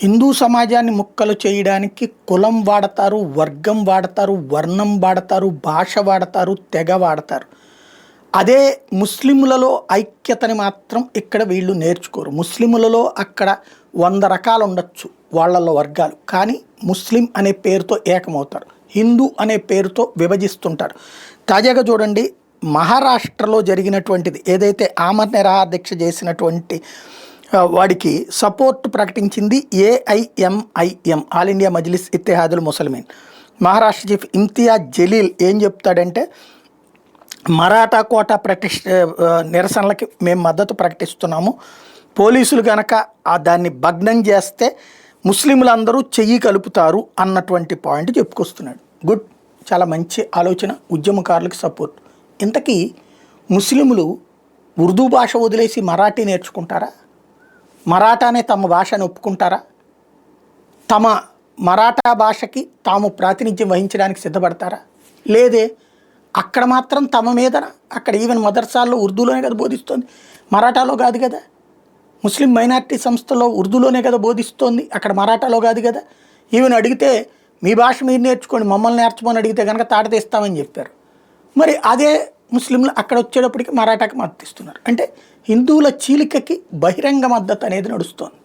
హిందూ సమాజాన్ని ముక్కలు చేయడానికి కులం వాడతారు, వర్గం వాడతారు, వర్ణం వాడతారు, భాష వాడతారు, తెగ వాడతారు. అదే ముస్లింలలో ఐక్యతని మాత్రం ఇక్కడ వీళ్ళు నేర్చుకోరు. ముస్లింలలో అక్కడ 100 రకాలు ఉండొచ్చు వాళ్ళల్లో వర్గాలు, కానీ ముస్లిం అనే పేరుతో ఏకమవుతారు, హిందూ అనే పేరుతో విభజిస్తుంటారు. తాజాగా చూడండి, మహారాష్ట్రలో జరిగినటువంటిది ఏదైతే ఆమరణ నిరాహార దీక్ష చేసినటువంటి వాడికి సపోర్ట్ ప్రకటించింది AIMIM, all India Majlis Ittehadul Muslimeen. Maharashtra chief Imtiaz Jaleel ఏం చెప్తాడంటే, మరాఠా కోటా నిరసనలకి మేము మద్దతు ప్రకటిస్తున్నాము, పోలీసులు కనుక దాన్ని భగ్నం చేస్తే ముస్లింలందరూ చెయ్యి కలుపుతారు అన్నటువంటి పాయింట్ చెప్పుకొస్తున్నాడు. గుడ్, చాలా మంచి ఆలోచన, ఉద్యమకారులకు సపోర్ట్. ఇంతకీ ముస్లింలు ఉర్దూ భాష వదిలేసి మరాఠీ నేర్చుకుంటారా? మరాఠానే తమ భాషను ఒప్పుకుంటారా? తమ మరాఠా భాషకి తాము ప్రాతినిధ్యం వహించడానికి సిద్ధపడతారా? లేదే, అక్కడ మాత్రం తమ మీదన, అక్కడ ఈవెన్ మదర్సాల్లో ఉర్దూలోనే కదా బోధిస్తోంది, మరాఠాలో కాదు కదా. ముస్లిం మైనార్టీ సంస్థలో ఉర్దూలోనే కదా బోధిస్తోంది, అక్కడ మరాఠాలో కాదు కదా. ఈవెన్ అడిగితే మీ భాష మీరు నేర్చుకోండి, మమ్మల్ని నేర్చుకోమని అడిగితే కనుక తాట తీస్తామని చెప్పారు. మరి అదే ముస్లింలు అక్కడ వచ్చేటప్పటికి మరాఠాకి మద్దతు ఇస్తున్నారు. అంటే హిందువుల చీలికకి బహిరంగ మద్దతు అనేది నడుస్తోంది.